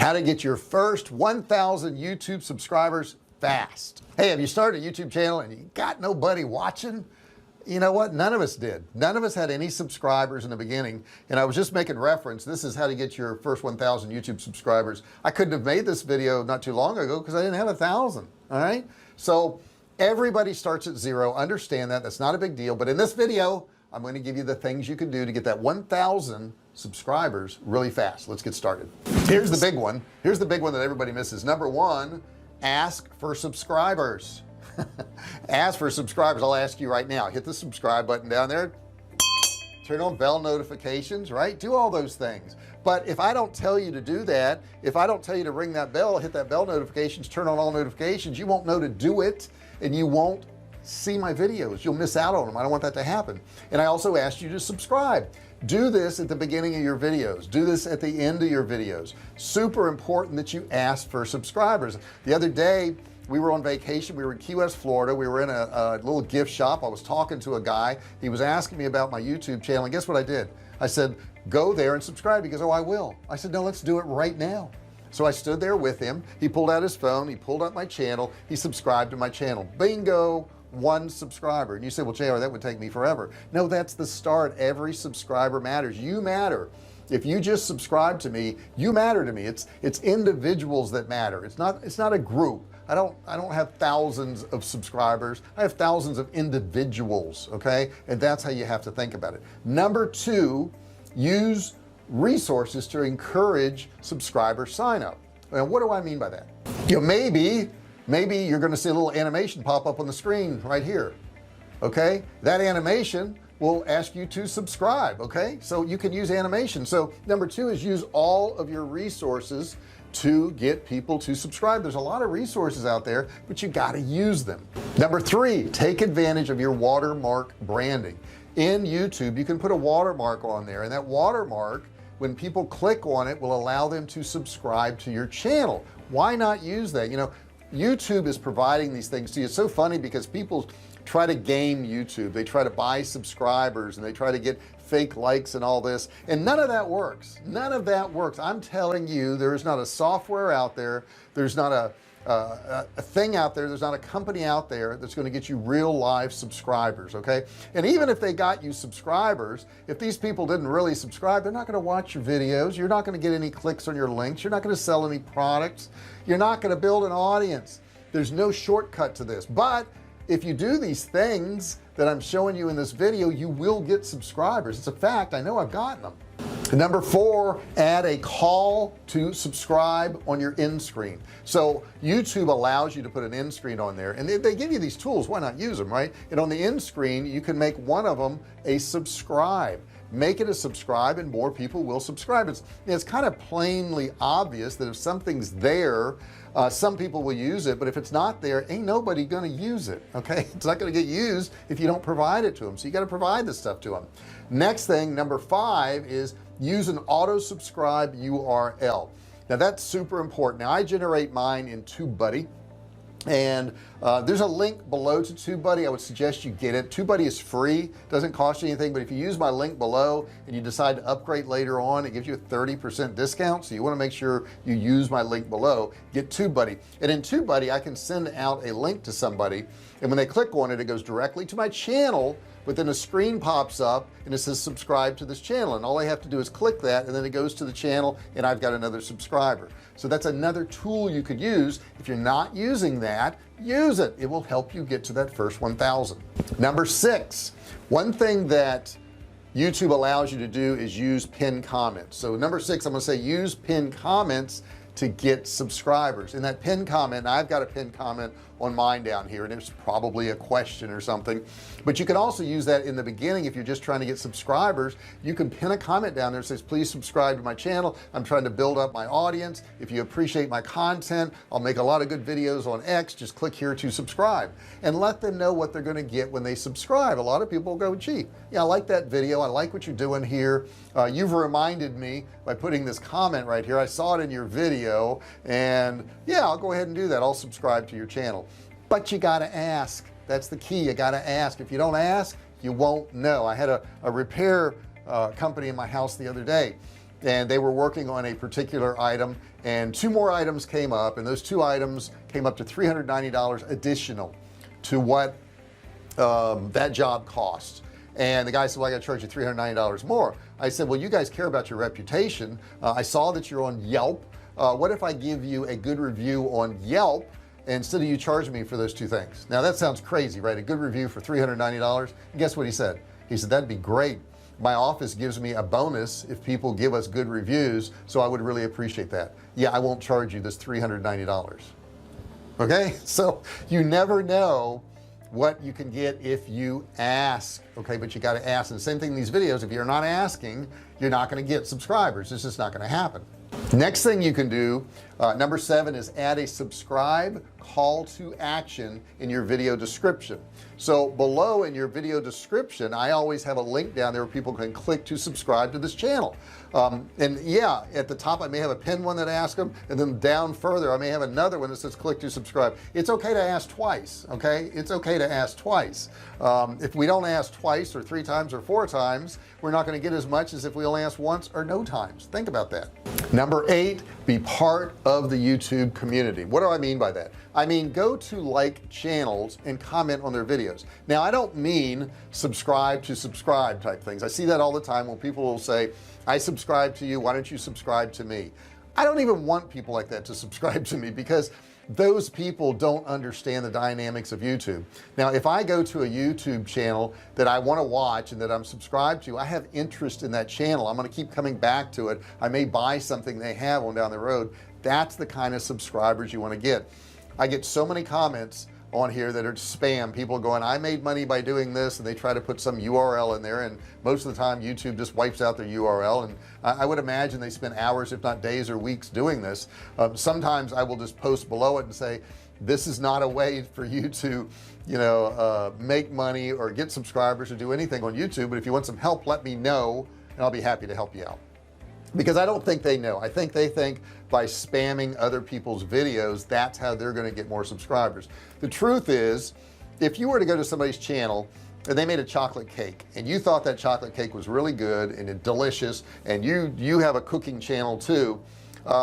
How to get your first 1,000 YouTube subscribers fast. Hey, have you started a YouTube channel and you got nobody watching? You know what, none of us did. None of us had any subscribers in the beginning, and I was just making reference, this is how to get your first 1,000 YouTube subscribers. I couldn't have made this video not too long ago because I didn't have 1,000. all right, so everybody starts at zero. Understand that, that's not a big deal, but in this video I'm going to give you the things you can do to get that 1,000 subscribers really fast. Let's get started. Here's the big one that everybody misses. Number one, ask for subscribers. Ask for subscribers. I'll ask you right now, hit the subscribe button down there, turn on bell notifications, right? Do all those things. But if I don't tell you to do that, if I don't tell you to ring that bell, hit that bell notifications, turn on all notifications, you won't know to do it, and you won't see my videos. You'll miss out on them. I don't want that to happen. And I also asked you to subscribe. Do this at the beginning of your videos, do this at the end of your videos. Super important that you ask for subscribers. The other day we were on vacation, we were in Key West, Florida. We were in a little gift shop. I was talking to a guy, he was asking me about my YouTube channel, and guess what I did? I said, go there and subscribe. He goes, oh, I will. I said, no, let's do it right now. So I stood there with him, he pulled out his phone, he pulled up my channel, he subscribed to my channel. Bingo, 1 subscriber. And you say, well, JR, that would take me forever. No, that's the start. Every subscriber matters. You matter. If you just subscribe to me, you matter to me. It's individuals that matter. It's not a group. I don't have thousands of subscribers. I have thousands of individuals. Okay, and that's how you have to think about it. Number 2, use resources to encourage subscriber sign up. And what do I mean by that? You know, maybe you're going to see a little animation pop up on the screen right here. Okay, that animation will ask you to subscribe. Okay, so you can use animation. So number 2 is use all of your resources to get people to subscribe. There's a lot of resources out there, but you got to use them. Number 3, take advantage of your watermark branding. In YouTube you can put a watermark on there, and that watermark, when people click on it, will allow them to subscribe to your channel. Why not use that? You know, YouTube is providing these things to you. It's so funny because people try to game YouTube. They try to buy subscribers and they try to get fake likes and all this, and none of that works. None of that works. I'm telling you, there is not a software out there, there's not a thing out there, there's not a company out there that's going to get you real live subscribers. Okay, and even if they got you subscribers, if these people didn't really subscribe, they're not going to watch your videos, you're not going to get any clicks on your links, you're not going to sell any products, you're not going to build an audience. There's no shortcut to this. But if you do these things that I'm showing you in this video, you will get subscribers. It's a fact. I know I've gotten them. Number 4, add a call to subscribe on your end screen. So YouTube allows you to put an end screen on there, and they give you these tools. Why not use them, right? And on the end screen you can make one of them a subscribe. Make it a subscribe and more people will subscribe. It's kind of plainly obvious that if something's there, some people will use it, but if it's not there, ain't nobody gonna use it. Okay, it's not gonna get used if you don't provide it to them. So you got to provide this stuff to them. Next thing, number 5, is use an auto subscribe URL. Now that's super important. Now I generate mine in TubeBuddy, and there's a link below to TubeBuddy. I would suggest you get it. TubeBuddy is free, doesn't cost you anything, but if you use my link below and you decide to upgrade later on, it gives you a 30% discount. So you want to make sure you use my link below. Get TubeBuddy, and in TubeBuddy I can send out a link to somebody, and when they click on it, it goes directly to my channel, but then a screen pops up and it says subscribe to this channel, and all I have to do is click that, and then it goes to the channel and I've got another subscriber. So that's another tool you could use. If you're not using that, use it. It will help you get to that first 1,000. Number 6, one thing that YouTube allows you to do is use pinned comments. So number 6, I'm going to say use pinned comments to get subscribers. In that pinned comment, I've got a pinned comment on mine down here, and it's probably a question or something, but you can also use that in the beginning. If you're just trying to get subscribers, you can pin a comment down there that says, please subscribe to my channel. I'm trying to build up my audience. If you appreciate my content, I'll make a lot of good videos on X. Just click here to subscribe, and let them know what they're going to get when they subscribe. A lot of people go, gee, yeah, I like that video, I like what you're doing here, you've reminded me by putting this comment right here, I saw it in your video, and yeah, I'll go ahead and do that. I'll subscribe to your channel. But you got to ask. That's the key. You got to ask. If you don't ask, you won't know. I had a repair company in my house the other day, and they were working on a particular item, and 2 more items came up, and those 2 items came up to $390 additional to what that job costs. And the guy said, well, I got to charge you $390 more. I said, well, you guys care about your reputation. I saw that you're on Yelp. What if I give you a good review on Yelp instead of you charging me for those 2 things? Now that sounds crazy, right? A good review for $390. And guess what he said? He said, that'd be great. My office gives me a bonus if people give us good reviews, so I would really appreciate that. Yeah, I won't charge you this $390. Okay, so you never know what you can get if you ask. Okay, but you got to ask. And the same thing in these videos, if you're not asking, you're not going to get subscribers. It's just not going to happen. Next thing you can do, number 7, is add a subscribe call to action in your video description. So below in your video description, I always have a link down there where people can click to subscribe to this channel. And yeah, at the top I may have a pinned one that asks them, and then down further I may have another one that says click to subscribe. It's okay to ask twice. Okay, it's okay to ask twice. If we don't ask twice or 3 times or 4 times, we're not going to get as much as if we only ask once or no times. Think about that. Number 8, be part of the YouTube community. What do I mean by that? I mean, go to like channels and comment on their videos. Now I don't mean subscribe to subscribe type things. I see that all the time when people will say, I subscribe to you, why don't you subscribe to me? I don't even want people like that to subscribe to me, because those people don't understand the dynamics of YouTube. Now if I go to a YouTube channel that I want to watch and that I'm subscribed to, I have interest in that channel. I'm going to keep coming back to it. I may buy something they have on down the road. That's the kind of subscribers you want to get. I get so many comments on here that are spam, people going, I made money by doing this, and they try to put some URL in there, and most of the time YouTube just wipes out their URL. And I would imagine they spend hours if not days or weeks doing this. Sometimes I will just post below it and say, this is not a way for you to make money or get subscribers or do anything on YouTube, but if you want some help, let me know and I'll be happy to help you out. Because I don't think they know. I think they think by spamming other people's videos, that's how they're going to get more subscribers. The truth is, if you were to go to somebody's channel and they made a chocolate cake and you thought that chocolate cake was really good and delicious, and you have a cooking channel too,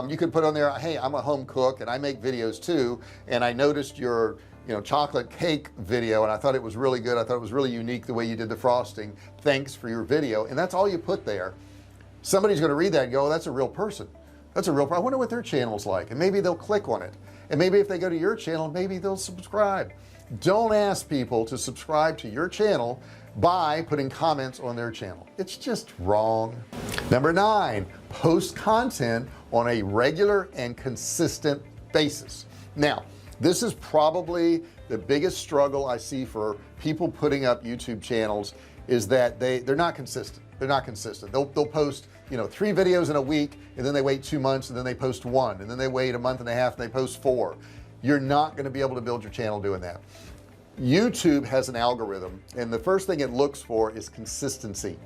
you could put on there, hey, I'm a home cook and I make videos too, and I noticed your chocolate cake video and I thought it was really good. I thought it was really unique the way you did the frosting. Thanks for your video. And that's all you put there. Somebody's going to read that and go, oh, that's a real person. That's a real person. I wonder what their channel's like, and maybe they'll click on it, and maybe if they go to your channel, maybe they'll subscribe. Don't ask people to subscribe to your channel by putting comments on their channel. It's just wrong. Number 9, post content on a regular and consistent basis. Now this is probably the biggest struggle I see for people putting up YouTube channels, is that they're not consistent. They're not consistent. They'll post 3 videos in a week, and then they wait 2 months, and then they post 1, and then they wait a month and a half and they post 4. You're not going to be able to build your channel doing that. YouTube has an algorithm, and the first thing it looks for is consistency.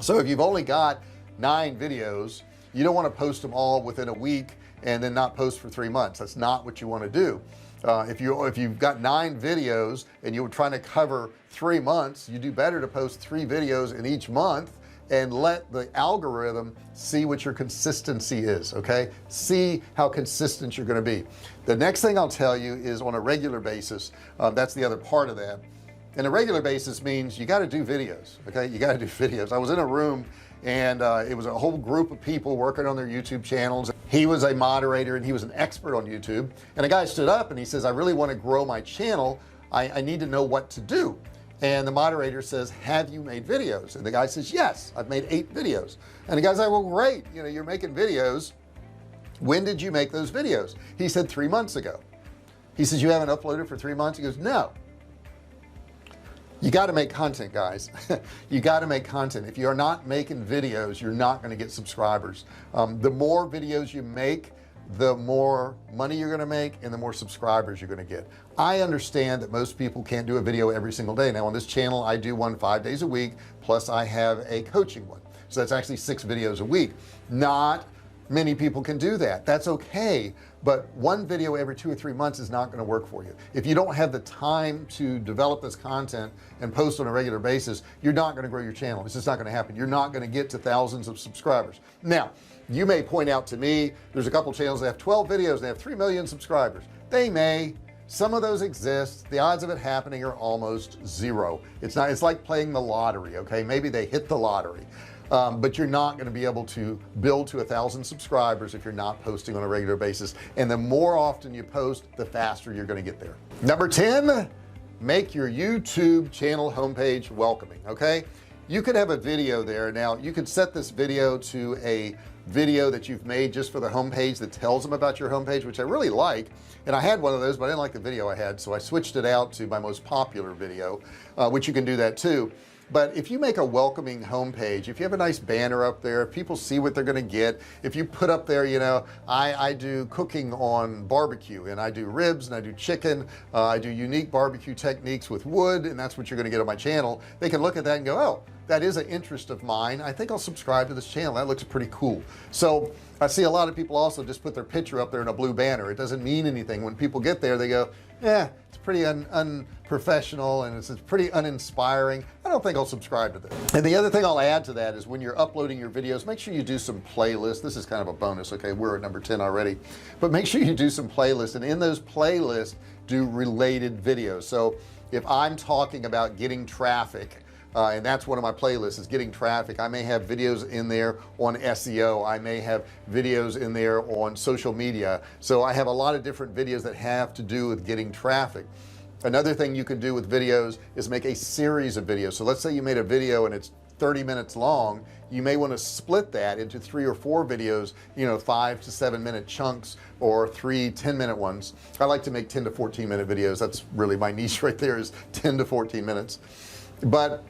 So if you've only got 9 videos, you don't want to post them all within a week and then not post for 3 months. That's not what you want to do. If you've got 9 videos and you're trying to cover 3 months, you do better to post 3 videos in each month and let the algorithm see what your consistency is. Okay, see how consistent you're going to be. The next thing I'll tell you is on a regular basis. That's the other part of that. And a regular basis means you got to do videos. Okay, you got to do videos. I was in a room and it was a whole group of people working on their YouTube channels. He was a moderator and he was an expert on YouTube, and a guy stood up and he says, I really want to grow my channel. I need to know what to do. And the moderator says, have you made videos? And the guy says, yes, I've made 8 videos. And the guy's like, well, great, you're making videos. When did you make those videos? He said 3 months ago. He says, you haven't uploaded for 3 months? He goes, no. You got to make content, guys. You got to make content. If you're not making videos, you're not going to get subscribers. The more videos you make, the more money you're going to make and the more subscribers you're going to get. I understand that most people can't do a video every single day. Now on this channel I do one 5 days a week, plus I have a coaching one, so that's actually 6 videos a week. Not many people can do that. That's okay, but one video every 2 or 3 months is not going to work for you. If you don't have the time to develop this content and post on a regular basis, you're not going to grow your channel. It's just not going to happen. You're not going to get to thousands of subscribers. Now You may point out to me there's a couple channels that have 12 videos, they have 3 million subscribers. They may, some of those exist. The odds of it happening are almost zero. It's like playing the lottery. Okay, maybe they hit the lottery, but you're not going to be able to build to 1,000 subscribers if you're not posting on a regular basis. And the more often you post, the faster you're going to get there. Number 10, make your YouTube channel homepage welcoming. Okay, you could have a video there. Now you could set this video to a video that you've made just for the homepage that tells them about your homepage, which I really like. And I had one of those, but I didn't like the video I had, so I switched it out to my most popular video, which you can do that too. But if you make a welcoming homepage, if you have a nice banner up there, if people see what they're going to get, if you put up there, you know, I do cooking on barbecue, and I do ribs, and I do chicken, I do unique barbecue techniques with wood, and that's what you're going to get on my channel. They can look at that and go, oh, that is an interest of mine. I think I'll subscribe to this channel. That looks pretty cool. So I see a lot of people also just put their picture up there in a blue banner. It doesn't mean anything. When people get there, they go, yeah, it's pretty unprofessional, and it's pretty uninspiring. I don't think I'll subscribe to this. And the other thing I'll add to that is when you're uploading your videos, make sure you do some playlists. This is kind of a bonus. Okay, we're at number 10 already, but make sure you do some playlists, and in those playlists do related videos. So if I'm talking about getting traffic, and that's one of my playlists, is getting traffic, I may have videos in there on SEO. I may have videos in there on social media. So I have a lot of different videos that have to do with getting traffic. Another thing you can do with videos is make a series of videos. So let's say you made a video and it's 30 minutes long. You may want to split that into 3 or 4 videos, you know, 5 to 7 minute chunks, or 3 10-minute ones. I like to make 10 to 14 minute videos. That's really my niche right there, is 10 to 14 minutes. But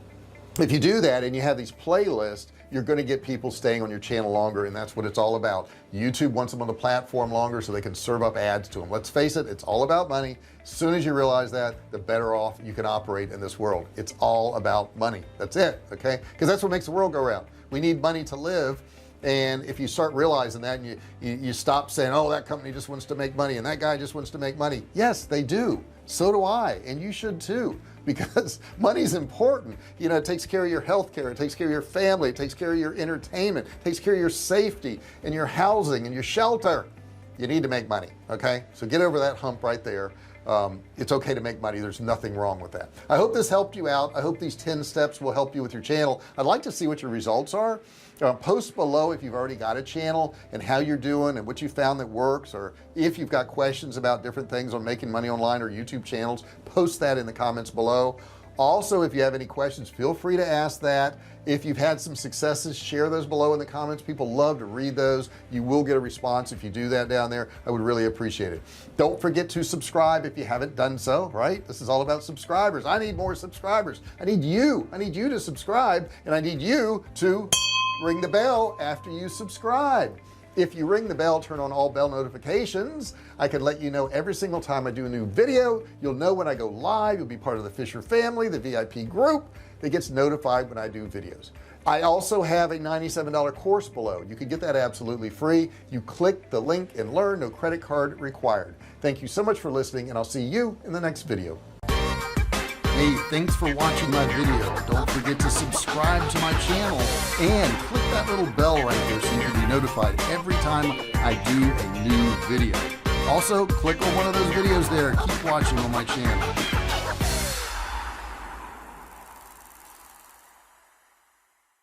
if you do that and you have these playlists, you're going to get people staying on your channel longer, and that's what it's all about. YouTube wants them on the platform longer so they can serve up ads to them. Let's face it, it's all about money. As soon as you realize that, the better off you can operate in this world. It's all about money. That's it. Okay, because that's what makes the world go round. We need money to live. And if you start realizing that, and you stop saying, oh, that company just wants to make money and that guy just wants to make money. Yes, they do. So do I, and you should too, because money's important. You know, it takes care of your health care, it takes care of your family, it takes care of your entertainment, it takes care of your safety and your housing and your shelter. You need to make money. Okay, so get over that hump right there. It's okay to make money. There's nothing wrong with that. I hope this helped you out. I hope these 10 steps will help you with your channel. I'd like to see what your results are. Post below if you've already got a channel and how you're doing and what you found that works, or if you've got questions about different things on making money online or YouTube channels, post that in the comments below. Also, if you have any questions, feel free to ask that. If you've had some successes, share those below in the comments. People love to read those. You will get a response if you do that down there. I would really appreciate it. Don't forget to subscribe if you haven't done so. Right, this is all about subscribers. I need more subscribers. I need you to subscribe, and I need you to ring the bell after you subscribe. If you ring the bell, turn on all bell notifications, I can let you know every single time I do a new video. You'll know when I go live. You'll be part of the Fisher family, the VIP group that gets notified when I do videos. I also have a $97 course below. You can get that absolutely free. You click the link and learn. No credit card required. Thank you so much for listening, and I'll see you in the next video. Hey, thanks for watching my video. Don't forget to subscribe to my channel and click that little bell right there so you can be notified every time I do a new video. Also, click on one of those videos there. Keep watching on my channel.